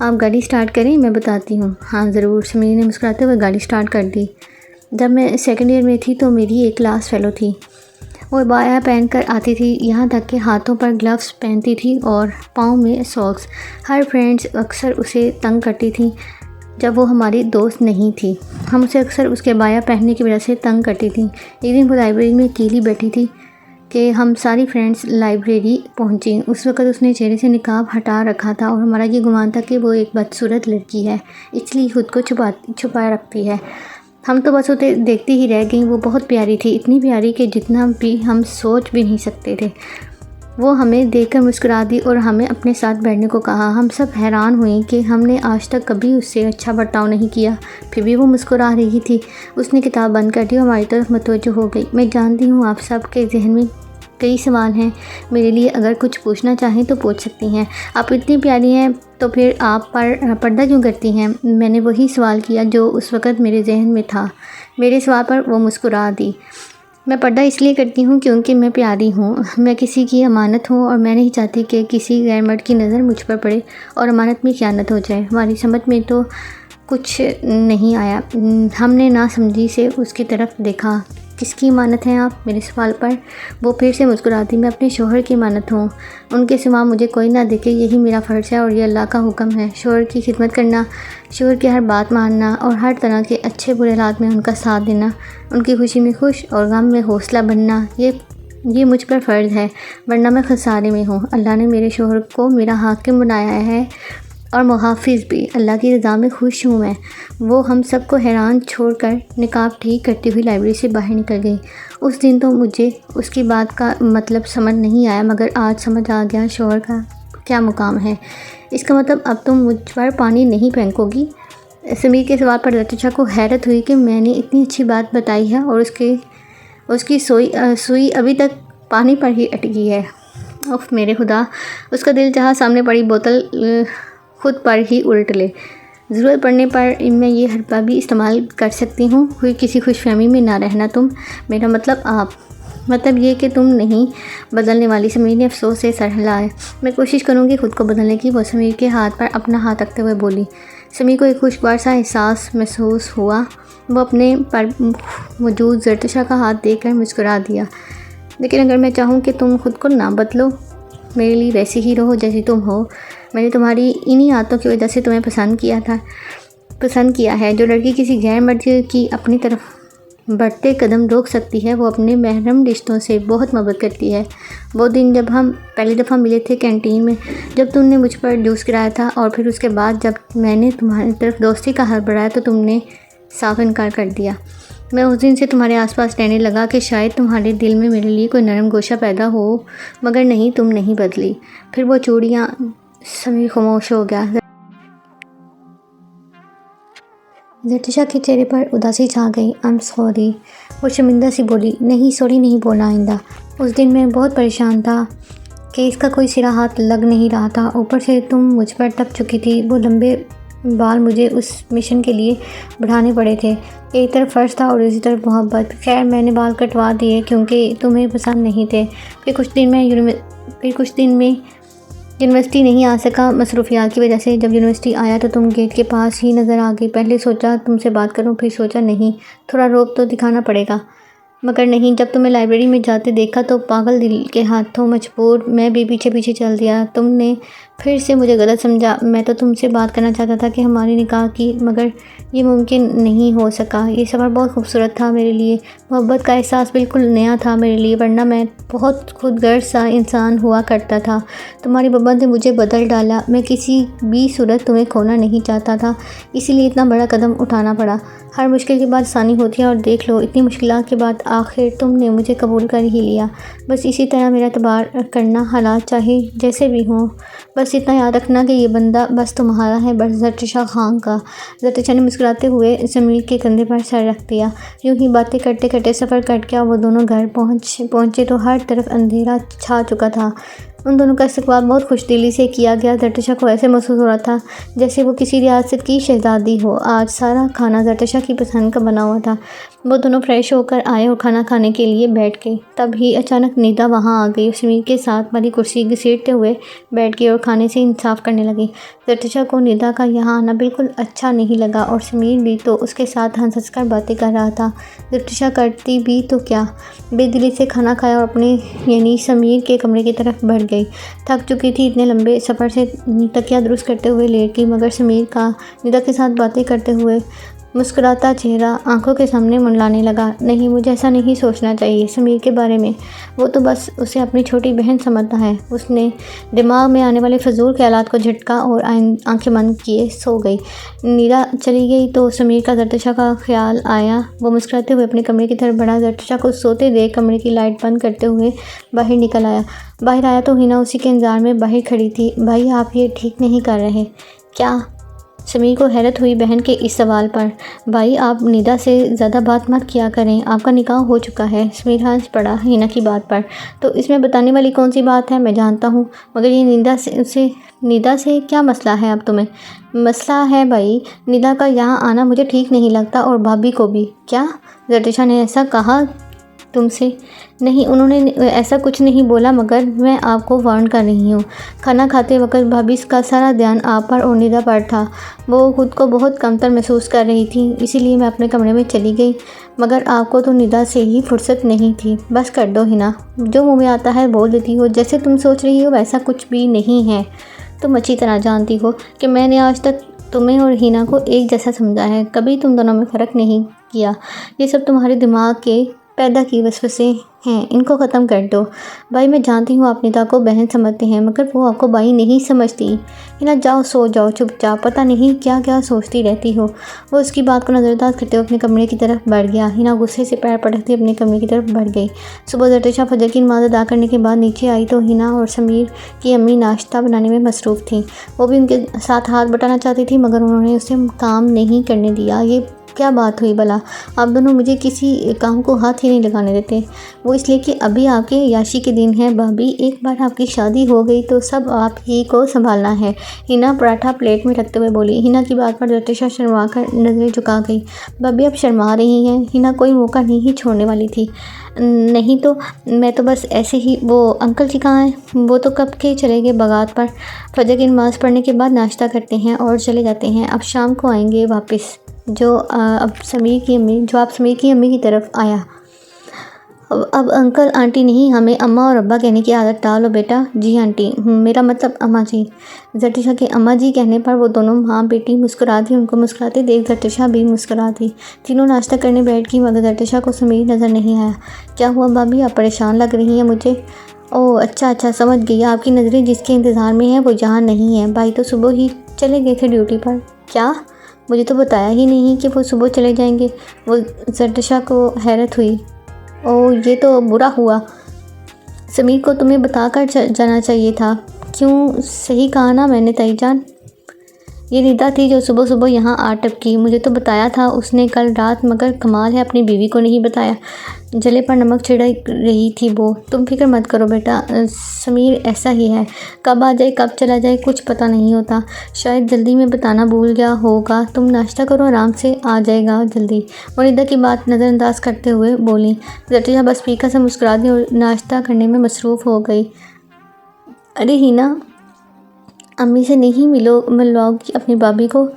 आप गाड़ी स्टार्ट करें, मैं बताती हूँ। हाँ ज़रूर। समीर ने मुस्कुराते हुए गाड़ी स्टार्ट कर दी। जब मैं सेकंड ईयर में थी तो मेरी एक क्लास फेलो थी। वो बाया पहन कर आती थी, यहाँ तक कि हाथों पर ग्लव्स पहनती थी और पाँव में सॉक्स। हर फ्रेंड्स अक्सर उसे तंग करती थी जब वो हमारी दोस्त नहीं थी। हम उसे अक्सर उसके बाया पहनने की वजह से तंग करती थी। एक दिन वो लाइब्रेरी में अकेली बैठी थी कि हम सारी फ्रेंड्स लाइब्रेरी पहुंची। उस वक़्त उसने चेहरे से निकाब हटा रखा था और हमारा ये गुमान था कि वो एक बदसूरत लड़की है, इसलिए खुद को छुपाए रखती है। हम तो बस उसे देखती ही रह गई। वो बहुत प्यारी थी, इतनी प्यारी कि जितना भी हम सोच भी नहीं सकते थे। वो हमें देखकर मुस्कुरा दी और हमें अपने साथ बैठने को कहा। हम सब हैरान हुए कि हमने आज तक कभी उससे अच्छा बर्ताव नहीं किया, फिर भी वो मुस्कुरा रही थी। उसने किताब बंद कर दी और हमारी तरफ मुतवज्जो हो गई। मैं जानती हूँ आप सब के जहन में कई सवाल हैं मेरे लिए, अगर कुछ पूछना चाहें तो पूछ सकती हैं। आप इतनी प्यारी हैं तो फिर आप पर्दा क्यों करती हैं? मैंने वही सवाल किया जो उस वक़्त मेरे जहन में था। मेरे सवाल पर वो मुस्कुरा दी। मैं पर्दा इसलिए करती हूँ क्योंकि मैं प्यारी हूँ, मैं किसी की अमानत हूँ और मैं नहीं चाहती कि किसी गैर मर्द की नज़र मुझ पर पड़े और अमानत में ख़यानत हो जाए। हमारी समझ में तो कुछ नहीं आया। हमने नासमझी से उसकी तरफ देखा। किसकी अमानत हैं आप? मेरे सवाल पर वो फिर से मुस्कुराती। मैं अपने शोहर की अमानत हूँ, उनके सिवा मुझे कोई ना देखे, यही मेरा फ़र्ज़ है और ये अल्लाह का हुक्म है। शोहर की खिदमत करना, शोहर की हर बात मानना और हर तरह के अच्छे बुरे हालात में उनका साथ देना, उनकी खुशी में खुश और गम में हौसला बनना, ये मुझ पर फ़र्ज़ है, वरना मैं खसारे में हूँ। अल्लाह ने मेरे शोहर को मेरा हाकिम बनाया है और मुहाफ़िज़ भी। अल्लाह की रज़ा में खुश हूँ मैं। वो हम सबको हैरान छोड़कर निकाब ठीक करती हुई लाइब्रेरी से बाहर निकल गई। उस दिन तो मुझे उसकी बात का मतलब समझ नहीं आया, मगर आज समझ आ गया शोहर का क्या मुकाम है। इसका मतलब अब तुम मुझ पर पानी नहीं फेंकोगी? समीर के सवाल पर लतिशा को हैरत हुई कि मैंने इतनी अच्छी बात बताई है और उसकी सुई अभी तक पानी पर ही अटकी है। उफ मेरे खुदा, उसका दिल चाहा सामने पड़ी बोतल खुद पर ही उल्ट ले। ज़रूरत पड़ने पर मैं ये हरबा भी इस्तेमाल कर सकती हूँ। कोई किसी खुशफहमी में ना रहना तुम। मेरा मतलब आप, मतलब ये कि तुम नहीं बदलने वाली। समीर ने अफसोस से सर हिलाया। मैं कोशिश करूँगी खुद को बदलने की, वो समीर के हाथ पर अपना हाथ रखते हुए बोली। समीर को एक खुशगवार सा एहसास महसूस हुआ। वो अपने पर मौजूद ज़रतुशा का हाथ देखकर मुस्कुरा दिया। लेकिन अगर मैं चाहूँ कि तुम खुद को ना बदलो, मेरे लिए वैसी ही रहो जैसी तुम हो। मैंने तुम्हारी इन्हीं आदतों की वजह से तुम्हें पसंद किया है। जो लड़की किसी गैर मर्द की अपनी तरफ बढ़ते कदम रोक सकती है, वो अपने महरम रिश्तों से बहुत मोहब्बत करती है। वो दिन जब हम पहली दफ़ा मिले थे कैंटीन में, जब तुमने मुझ पर जूस गिराया था, और फिर उसके बाद जब मैंने तुम्हारी तरफ दोस्ती का हाथ बढ़ाया तो तुमने साफ इनकार कर दिया। मैं उस दिन से तुम्हारे आसपास रहने लगा कि शायद तुम्हारे दिल में मेरे लिए कोई नरम गोशा पैदा हो, मगर नहीं, तुम नहीं बदली। फिर वो चूड़ियाँ। समीर खामोश हो गया। ज़रतुशा के चेहरे पर उदासी छा गई। आई एम सॉरी, वो शर्मिंदा सी बोली। नहीं, सॉरी नहीं बोलना आइंदा। उस दिन मैं बहुत परेशान था कि इसका कोई सिरा हाथ लग नहीं रहा था। ऊपर से तुम मुझ पर टप चुकी थी। वो लंबे बाल मुझे उस मिशन के लिए बढ़ाने पड़े थे। एक तरफ फ़र्ज था और दूसरी तरफ मोहब्बत। खैर, मैंने बाल कटवा दिए क्योंकि तुम्हें पसंद नहीं थे। फिर कुछ दिन में यूनिवर्सिटी नहीं आ सका मसरूफियात की वजह से। जब यूनिवर्सिटी आया तो तुम गेट के पास ही नज़र आ गई। पहले सोचा तुमसे बात करूं, फिर सोचा नहीं, थोड़ा रोब तो दिखाना पड़ेगा, मगर नहीं। जब तुम्हें लाइब्रेरी में जाते देखा तो पागल दिल के हाथों मजबूर मैं भी पीछे पीछे चल दिया। तुमने फिर से मुझे गलत समझा। मैं तो तुमसे बात करना चाहता था कि हमारी निकाह की, मगर ये मुमकिन नहीं हो सका। ये सफ़र बहुत खूबसूरत था मेरे लिए। मोहब्बत का एहसास बिल्कुल नया था मेरे लिए, वरना मैं बहुत खुदगर्ज सा इंसान हुआ करता था। तुम्हारी मोहब्बत ने मुझे बदल डाला। मैं किसी भी सूरत तुम्हें खोना नहीं चाहता था, इसीलिए इतना बड़ा कदम उठाना पड़ा। हर मुश्किल के बाद आसानी होती है, और देख लो, इतनी मुश्किलात के बाद आखिर तुमने मुझे कबूल कर ही लिया। बस इसी तरह मेरा एतबार करना, हालात चाहे जैसे भी हों। बस इतना याद रखना कि ये बंदा बस तुम्हारा है, बस ज़रतुशा खान का। ज़रतुशा ने मुस्कुराते हुए समीर के कंधे पर सर रख दिया। यूं ही बातें करते करते सफ़र कट गया। वो दोनों घर पहुँचे तो हर तरफ अंधेरा छा चुका था। उन दोनों का इस्तकबाल बहुत खुशदिली से किया गया। ज़रतुशा को ऐसे महसूस हो रहा था जैसे वो किसी रियासत की शहज़ादी हो। आज सारा खाना ज़रतुशा की पसंद का बना हुआ था। वो दोनों फ्रेश होकर आए और खाना खाने के लिए बैठ गए। तभी अचानक निदा वहाँ आ गई। समीर के साथ वाली कुर्सी घसीटते हुए बैठ गई और खाने से इंसाफ करने लगी। ज़रतुशा को निदा का यहाँ आना बिल्कुल अच्छा नहीं लगा, और समीर भी तो उसके साथ हंस कर बातें कर रहा था। ज़रतुशा करती भी तो क्या, बेदिली से खाना खाया और अपने यानी समीर के कमरे की तरफ बढ़ गई। थक चुकी थी इतने लंबे सफ़र से, तकिया दुरुस्त करते हुए लेट गई, मगर समीर का निदा के साथ बातें करते हुए मुस्कुराता चेहरा आंखों के सामने मंडलाने लगा। नहीं, मुझे ऐसा नहीं सोचना चाहिए समीर के बारे में। वो तो बस उसे अपनी छोटी बहन समझता है। उसने दिमाग में आने वाले फजूल ख्यालात को झटका और आंखें बंद किए सो गई। नीरा चली गई तो समीर का जरतुशा का ख्याल आया। वो मुस्कुराते हुए अपने कमरे की तरफ बढ़ा। जरतुशा को सोते देख कमरे की लाइट बंद करते हुए बाहर निकल आया। बाहर आया तो हिना उसी के इंतजार में बाहर खड़ी थी। भाई, आप ये ठीक नहीं कर रहे। क्या? समीर को हैरत हुई बहन के इस सवाल पर। भाई, आप निदा से ज़्यादा बात मत किया करें, आपका निकाह हो चुका है। समीर हंस पड़ा हिना की बात पर। तो इसमें बताने वाली कौन सी बात है? मैं जानता हूँ, मगर ये निदा से क्या मसला है अब तुम्हें? मसला है भाई, निदा का यहाँ आना मुझे ठीक नहीं लगता और भाभी को भी। क्या? जरतुशा ने ऐसा कहा तुमसे? नहीं, उन्होंने ऐसा कुछ नहीं बोला, मगर मैं आपको वार्न कर रही हूँ। खाना खाते वक्त भाभी का सारा ध्यान आप पर और निदा पर था। वो खुद को बहुत कमतर महसूस कर रही थी, इसीलिए मैं अपने कमरे में चली गई। मगर आपको तो निदा से ही फुर्सत नहीं थी। बस कर दो हिना, जो मुँह में आता है बोल देती हो। जैसे तुम सोच रही हो वैसा कुछ भी नहीं है। तुम अच्छी तरह जानती हो कि मैंने आज तक तुम्हें और हिना को एक जैसा समझा है, कभी तुम दोनों में फ़र्क नहीं किया। ये सब तुम्हारे दिमाग के पैदा की वसवसे हैं, इनको ख़त्म कर दो। भाई, मैं जानती हूँ आप निदा को बहन समझते हैं, मगर वो आपको भाई नहीं समझती। हिना, जाओ सो जाओ चुपचाप, पता नहीं क्या क्या सोचती रहती हो। वो उसकी बात को नज़रअंदाज करते हुए अपने कमरे की तरफ बढ़ गया। हिना गुस्से से पैर पटकती अपने कमरे की तरफ बढ़ गई। सुबह जरतुशा फजर की नमाज़ अदा करने के बाद नीचे आई तो हिना और समीर की अम्मी नाश्ता बनाने में मसरूफ़ थी। वो भी उनके साथ हाथ बटाना चाहती थी, मगर उन्होंने उसे काम नहीं करने दिया। ये क्या बात हुई भला? आप दोनों मुझे किसी काम को हाथ ही नहीं लगाने देते। वो इसलिए कि अभी आपके याशी के दिन है भाभी। एक बार आपकी शादी हो गई तो सब आप ही को संभालना है। हिना पराठा प्लेट में रखते हुए बोली। हिना की बात पर जरतुशा शर्मा कर नज़रें झुका गई। भाभी, आप शर्मा रही हैं। हिना कोई मौका नहीं छोड़ने वाली थी। नहीं तो मैं तो बस ऐसे ही। वो अंकल जी कहाँ हैं? वो तो कब के चले गए बगात पर। फजर की नमाज़ पढ़ने के बाद नाश्ता करते हैं और चले जाते हैं। अब शाम को आएंगे वापस। आप समीर की अम्मी की तरफ आया। अब अंकल आंटी नहीं, हमें अम्मा और अब्बा कहने की आदत डालो बेटा। जी आंटी, मेरा मतलब अम्मा जी। जरतुशा के अम्मा जी कहने पर वो दोनों माँ बेटी मुस्कुरा दी। उनको मुस्कुराते देख जरतुशा भी मुस्कुरा दी। तीनों नाश्ता करने बैठ गई, मगर जरतुशा को समीर नज़र नहीं आया। क्या हुआ भाभी, आप परेशान लग रही हैं मुझे? ओह अच्छा, समझ गई। आपकी नज़रें जिसके इंतज़ार में हैं वो यहाँ नहीं है। भाई तो सुबह ही चले गए थे ड्यूटी पर। क्या? मुझे तो बताया ही नहीं कि वो सुबह चले जाएंगे। वो जरतुशा को हैरत हुई। ओह, ये तो बुरा हुआ। समीर को तुम्हें बताकर जाना चाहिए था। क्यों? सही कहा ना मैंने ताईजान। ये निदा थी जो सुबह सुबह यहाँ आ टपकी। मुझे तो बताया था उसने कल रात, मगर कमाल है अपनी बीवी को नहीं बताया। जले पर नमक छिड़क रही थी वो। तुम फिक्र मत करो बेटा, समीर ऐसा ही है, कब आ जाए कब चला जाए कुछ पता नहीं होता। शायद जल्दी में बताना भूल गया होगा। तुम नाश्ता करो, आराम से आ जाएगा जल्दी। वो निदा की बात नज़रअंदाज करते हुए बोली। जरतुशा बस फीका से मुस्कुरा दी और नाश्ता करने में मसरूफ़ हो गई। अरे हिना, अम्मी से नहीं मिलवाओगी अपनी भाभी को?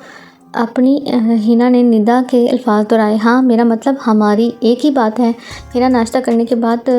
हिना ने निदा के अल्फाज दोहराए। हाँ, मेरा मतलब हमारी एक ही बात है। हिना, नाश्ता करने के बाद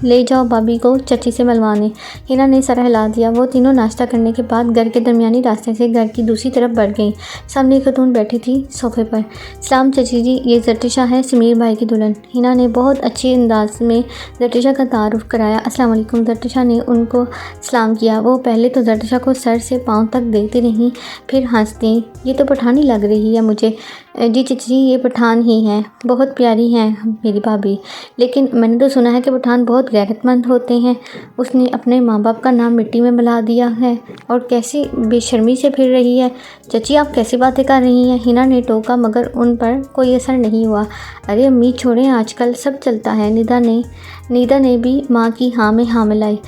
ले जाओ भाभी को चची से मिलवाने। हिना ने सर हिला दिया। वो तीनों नाश्ता करने के बाद घर के दरमियानी रास्ते से घर की दूसरी तरफ बढ़ गईं। सामने एक खतून बैठी थी सोफे पर। सलाम चची जी, ये जरतुशा है, समीर भाई की दुल्हन। हिना ने बहुत अच्छे अंदाज में जरतुशा का तारुफ कराया। अस्सलाम वालेकुम। जरतुशा ने उनको सलाम किया। वो पहले तो जरतुशा को सर से पाँव तक देखती रहीं, फिर हंस दी। ये तो पठानी लग रही है मुझे। जी चची, ये पठान ही हैं, बहुत प्यारी हैं मेरी भाभी। लेकिन मैंने तो सुना है कि पठान बहुत गैरतमंद होते हैं। उसने अपने माँ बाप का नाम मिट्टी में मिला दिया है और कैसी बेशर्मी से फिर रही है। चची, आप कैसी बातें कर रही हैं? हिना ने टोका, मगर उन पर कोई असर नहीं हुआ। अरे अम्मी छोड़ें, आजकल सब चलता है। निदा ने भी माँ की हाँ में हाँ मिलाई।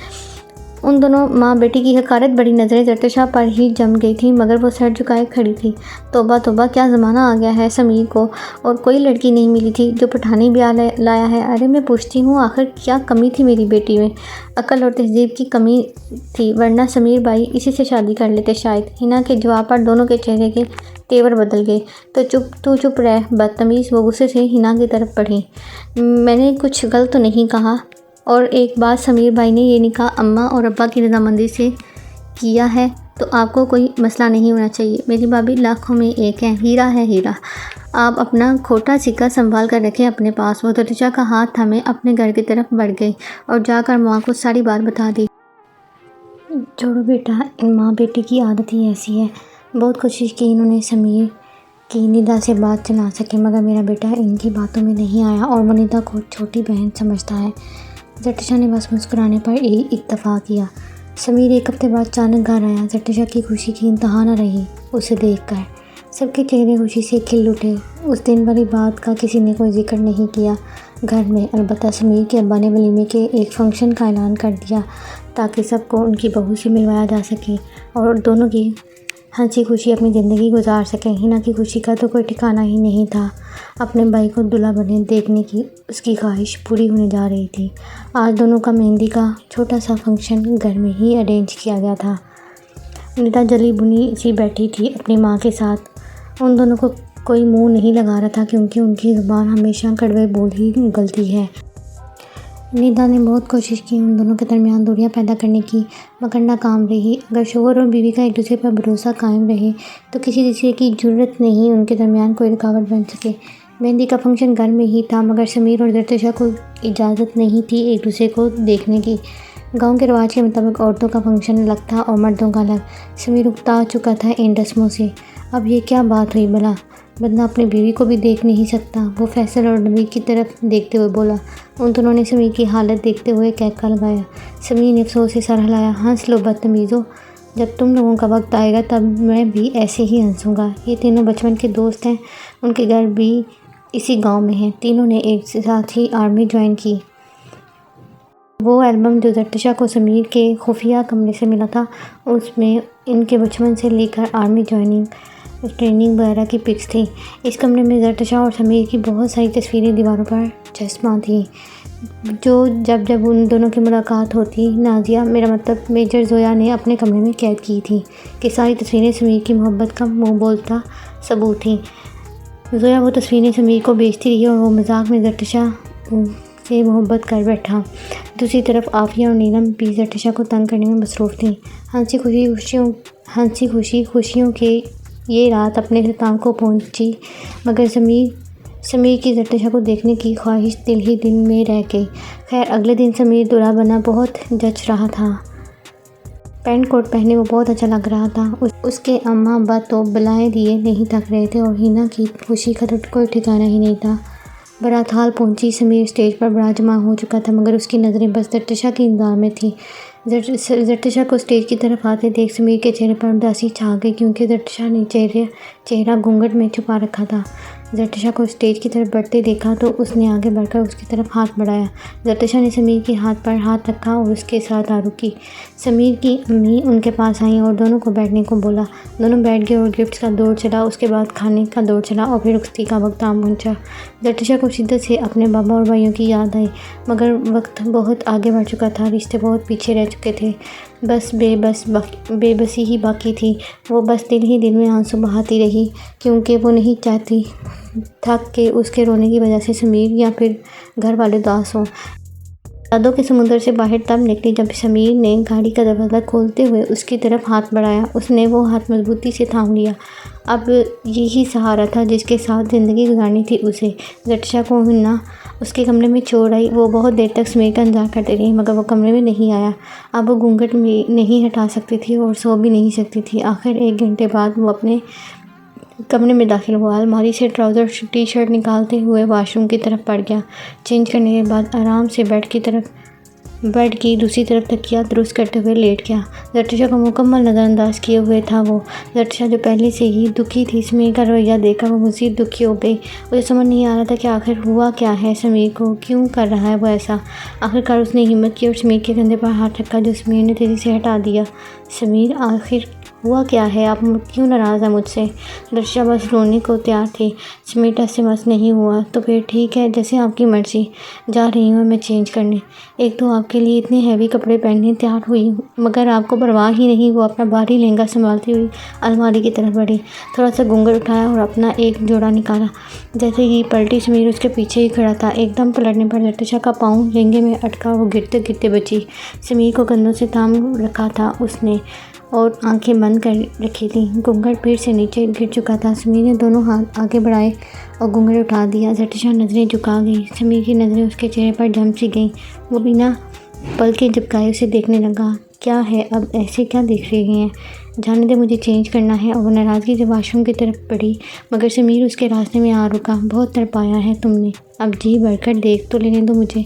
उन दोनों माँ बेटी की हकारत बड़ी नज़रें जरतुशा पर ही जम गई थी, मगर वो सर झुकाए खड़ी थी। तौबा तौबा, क्या ज़माना आ गया है। समीर को और कोई लड़की नहीं मिली थी जो पठानी ब्याह लाया है। अरे मैं पूछती हूँ, आखिर क्या कमी थी मेरी बेटी में? अकल और तहजीब की कमी थी, वरना समीर भाई इसी से शादी कर लेते शायद। हिना के जवाब पर दोनों के चेहरे के तेवर बदल गए। तो चुप रह बदतमीज़। वो गुस्से से हिना की तरफ बढ़ी। मैंने कुछ गलत तो नहीं कहा? और एक बात, समीर भाई ने ये निकाह अम्मा और अब्बा की रजामंदी से किया है तो आपको कोई मसला नहीं होना चाहिए। मेरी भाभी लाखों में एक है, हीरा है हीरा। आप अपना खोटा सिक्का संभाल कर रखें अपने पास। वो जट्टिशा का हाथ थामे अपने घर की तरफ बढ़ गई और जाकर माँ को सारी बात बता दी। छोड़ो बेटा, इन माँ बेटे की आदत ही ऐसी है। बहुत कोशिश की इन्होंने समीर की निदा से बात चला सके, मगर मेरा बेटा इनकी बातों में नहीं आया और वो निदा को छोटी बहन समझता है। जट्टिशा ने बस मुस्कुराने पर इत्तफाक किया। समीर एक हफ्ते बाद अचानक घर आया। जट्टिशा की खुशी की इंतहा न रही उसे देखकर। सबके चेहरे खुशी से खिल उठे। उस दिन वाली बात का किसी ने कोई जिक्र नहीं किया घर में। अलबत्ता समीर के अब्बा ने वलीमे के एक फ़ंक्शन का ऐलान कर दिया ताकि सबको उनकी बहू से मिलवाया जा सके और दोनों की हंसी खुशी अपनी ज़िंदगी गुजार सकें। हिना की खुशी का तो कोई ठिकाना ही नहीं था। अपने भाई को दूल्हा बने देखने की उसकी ख्वाहिश पूरी होने जा रही थी। आज दोनों का मेहंदी का छोटा सा फंक्शन घर में ही अरेंज किया गया था। निदा जली भुनी सी बैठी थी अपनी माँ के साथ। उन दोनों को कोई मुंह नहीं लगा रहा था क्योंकि उनकी ज़ुबान हमेशा कड़वे बोल ही गलती है। निदा ने बहुत कोशिश की उन दोनों के दरमियान दूरियां पैदा करने की, मगर नाकाम रही। अगर शोहर और बीवी का एक दूसरे पर भरोसा कायम रहे तो किसी दूसरे की ज़रूरत नहीं उनके दरमियान कोई रुकावट बन सके। मेहंदी का फंक्शन घर में ही था, मगर समीर और जट्टिशा को इजाज़त नहीं थी एक दूसरे को देखने की। गांव के रिवाज के मुताबिक औरतों का फंक्शन अलग था और मर्दों का अलग। समीर उकता चुका था इन रस्मों से। अब ये क्या बात हुई भला? बंदा अपनी बीवी को भी देख नहीं सकता। वो फैसल और नबी की तरफ देखते हुए बोला। उन दोनों ने समीर की हालत देखते हुए कहका लगाया। समीर ने अफसोस से सर हिलाया। हंस लो बदतमीज़ो, जब तुम लोगों का वक्त आएगा तब मैं भी ऐसे ही हंसूँगा। ये तीनों बचपन के दोस्त हैं, उनके घर भी इसी गाँव में हैं। तीनों ने एक साथ ही आर्मी ज्वाइन की। वो एल्बम जो जट्टिशा को समीर के खुफिया कमरे से मिला था उसमें इनके बचपन से लेकर आर्मी ज्वाइनिंग ट्रेनिंग वगैरह की पिक्स थी। इस कमरे में जट्टिशा और समीर की बहुत सारी तस्वीरें दीवारों पर चस्पा थी। जो जब उन दोनों की मुलाकात होती, नाजिया मेरा मतलब मेजर जोया ने अपने कमरे में कैद की थी कि सारी तस्वीरें समीर की मोहब्बत का मुँह बोलता सबूत थी। जोया वो तस्वीरें समीर को बेचती रही और वो मजाक में जट्टिशा से मोहब्बत कर बैठा। दूसरी तरफ आफिया और नीलम भी जट्टिशा को तंग करने में मसरूफ़ थी। हंसी खुशी खुशियों के ये रात अपने अख्ताम को पहुंची, मगर समीर की जट्टिशा को देखने की ख्वाहिश दिल ही दिल में रह गई। खैर, अगले दिन समीर दूल्हा बना बहुत जच रहा था। पैंट कोट पहने वो बहुत अच्छा लग रहा था। उसके अम्मा अब्बा तो बलाएं दिए नहीं थक रहे थे और हिना की खुशी का कोई ठिकाना ही नहीं था। बारात हाल पहुंची। समीर स्टेज पर बड़ा जमा हो चुका था, मगर उसकी नज़रें बस जट्टिशा की इंतज़ार में थी। जट्टिशा को स्टेज की तरफ आते देख समीर के चेहरे पर उदासी छा गई क्योंकि जट्टिशा ने चेहरा घूंघट में छुपा रखा था। जट्टिशा को स्टेज की तरफ बढ़ते देखा तो उसने आगे बढ़कर उसकी तरफ हाथ बढ़ाया। जट्टिशा ने समीर के हाथ पर हाथ रखा और उसके साथ रुकी। समीर की अम्मी उनके पास आई और दोनों को बैठने को बोला। दोनों बैठ गए और गिफ्ट्स का दौर चला। उसके बाद खाने का दौर चला और फिर रुखसती का वक्त आ पहुंचा। जट्टिशा को शिद्दत से अपने बाबा और भाइयों की याद आई, मगर वक्त बहुत आगे बढ़ चुका था। रिश्ते बहुत पीछे रह चुके थे। बस बेबसी ही बाकी थी। वो बस दिल ही दिल में आंसू बहाती रही क्योंकि वो नहीं चाहती था कि उसके रोने की वजह से समीर या फिर घर वाले उदास हों। यादों के समुद्र से बाहर तब निकली जब समीर ने गाड़ी का दरवाज़ा खोलते हुए उसकी तरफ हाथ बढ़ाया। उसने वो हाथ मजबूती से थाम लिया। अब यही सहारा था जिसके साथ ज़िंदगी गुजारनी थी उसे। जट्टिशा को हिना उसके कमरे में छोड़ आई। वो बहुत देर तक समीर का इंतजार करती रही, मगर वो कमरे में नहीं आया। अब वो घूंघट में नहीं हटा सकती थी और सो भी नहीं सकती थी। आखिर 1 घंटे बाद वो अपने कमरे में दाखिल हुआ। अलमारी से ट्राउज़र टी शर्ट निकालते हुए वॉशरूम की तरफ बढ़ गया। चेंज करने के बाद आराम से बेड की दूसरी तरफ तकिया दुरुस्त करते हुए लेट गया। जट्टिशा को मुकम्मल नज़रअंदाज किए हुए था वो। जट्टिशा जो पहले से ही दुखी थी, समीर का रवैया देखकर वो मज़ीद दुखी हो गई। उसे समझ नहीं आ रहा था कि आखिर हुआ क्या है, समीर को क्यों कर रहा है वो ऐसा। आखिरकार उसने हिम्मत की और समीर के कंधे पर हाथ रखा, जो समीर ने तेज़ी से हटा दिया। समीर, आखिर हुआ क्या है? आप क्यों नाराज़ हैं मुझसे? जट्टिशा बस रोने को तैयार थी। समीर टस मस नहीं हुआ। तो फिर ठीक है, जैसे आपकी मर्ज़ी। जा रही हूँ मैं चेंज करने। एक तो आपके लिए इतने हैवी कपड़े पहनने तैयार हुई हूँ, मगर आपको परवाह ही नहीं। वो अपना भारी लहंगा संभालती हुई अलमारी की तरफ बढ़ी। थोड़ा सा घूंघट उठाया और अपना एक जोड़ा निकाला। जैसे ही पलटी, समीर उसके पीछे ही खड़ा था। एकदम पलटने पर जट्टिशा का पाँव लहंगे में अटका। वो गिरते गिरते बची। समीर को कंधों से थाम रखा था उसने और आंखें बंद कर रखी थी। घूंघट फिर से नीचे गिर चुका था। समीर ने दोनों हाथ आगे बढ़ाए और घूंघट उठा दिया। ज़रतिशा नज़रें झुका गई। समीर की नज़रें उसके चेहरे पर जम सी गईं। वो बिना पलकें झपकाए उसे देखने लगा। क्या है, अब ऐसे क्या देख रही हैं? जाने दे, मुझे चेंज करना है। और वो नाराज़गी से वॉशरूम की तरफ बढ़ी, मगर समीर उसके रास्ते में आ रुका। बहुत तड़पाया है तुमने, अब जी भरकर देख तो लेने दो मुझे।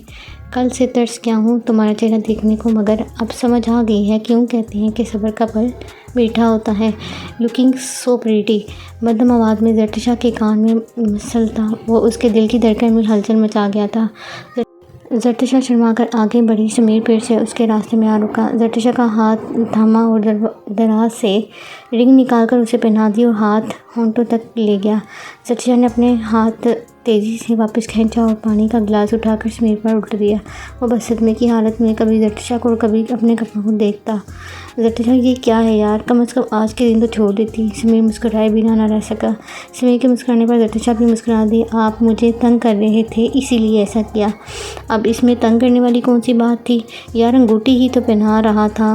कल से तरस गया हूँ तुम्हारा चेहरा देखने को, मगर अब समझ आ गई है क्यों कहते हैं कि सब्र का फल मीठा होता है। लुकिंग सो प्रीटी, मध्यम आवाज़ में ज़रतिशा के कान में मसलता वो उसके दिल की धड़कन में हलचल मचा गया था। ज़रतिशा शर्माकर आगे बढ़ी। समीर फिर से उसके रास्ते में आ रुका। ज़रतिशा का हाथ थामा और दराज से रिंग निकालकर उसे पहना दी और हाथ होंठों तक ले गया। ज़रतिशा ने अपने हाथ तेज़ी से वापस खींचा और पानी का गिलास उठाकर समीर पर उल्ट दिया। वो बस सदमे की हालत में कभी ज़रतिशा को और कभी अपने कपड़ों को देखता। ज़रतिशा, ये क्या है यार, कम से कम आज के दिन तो छोड़ देती। समीर मुस्कुराए बिना न रह सका। समीर के मुस्कुराने पर ज़रतिशा भी मुस्कुरा दी। आप मुझे तंग कर रहे थे इसीलिए ऐसा किया। अब इसमें तंग करने वाली कौन सी बात थी यार, अंगूठी ही तो पहना रहा था,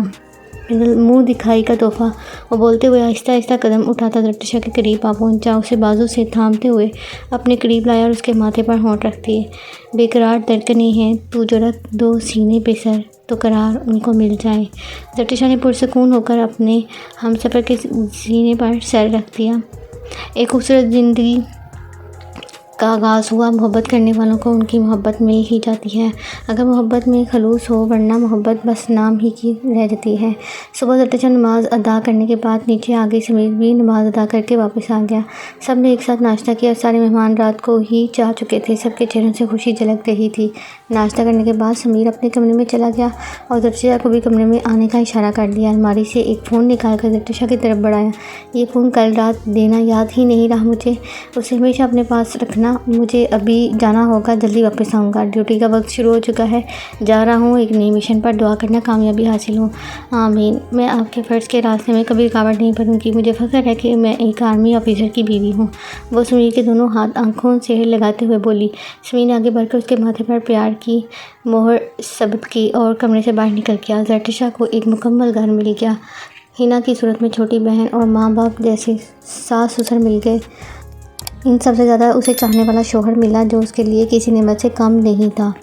मुंह दिखाई का तोहफा। वो बोलते हुए आहिस्ता आहिस्ता कदम उठाता ज़रतिशा के करीब आ पहुंचा। उसे बाजू से थामते हुए अपने करीब लाया और उसके माथे पर होंठ रख दिए। बेकरार धड़कनें हैं, तू जरा दो सीने पे सर तो करार उनको मिल जाए। ज़रतिशा ने पुरसकून होकर अपने हमसफ़र के सीने पर सर रख दिया। एक खूबसूरत ज़िंदगी का आगाज़ हुआ। मोहब्बत करने वालों को उनकी मोहब्बत मिल ही जाती है, अगर मोहब्बत में खलूस हो, वरना मोहब्बत बस नाम ही की रह जाती है। सुबह ज़रतिशा नमाज अदा करने के बाद नीचे आ गई। समीर भी नमाज अदा करके वापस आ गया। सब ने एक साथ नाश्ता किया। सारे मेहमान रात को ही जा चुके थे। सबके चेहरों से खुशी झलक रही थी। नाश्ता करने के बाद समीर अपने कमरे में चला गया और ज़रतिशा को भी कमरे में आने का इशारा कर दिया। अलमारी से एक फ़ोन निकाल कर ज़रतिशा की तरफ बढ़ाया। ये फ़ोन कल रात देना याद ही नहीं रहा मुझे, उसे हमेशा अपने पास रखना। मुझे अभी जाना होगा, जल्दी वापस आऊँगा। ड्यूटी का वक्त शुरू हो चुका है, जा रहा हूँ एक नई मिशन पर। दुआ करना कामयाबी हासिल हो। आमीन। मैं आपके फ़र्ज़ के रास्ते में कभी रुकावट नहीं बनूँगी। मुझे फ़ख्र है कि मैं एक आर्मी ऑफिसर की बीवी हूँ। वो समीर के दोनों हाथ आँखों से लगाते हुए बोली। समीर ने आगे बढ़कर उसके माथे पर प्यार की मोहर सबत की और कमरे से बाहर निकल गया। ज़रतिशा को एक मुकम्मल घर मिल गया। हिना की सूरत में छोटी बहन और माँ बाप जैसे सास ससुर मिल गए। इन सबसे ज़्यादा उसे चाहने वाला शौहर मिला, जो उसके लिए किसी नेमत से कम नहीं था।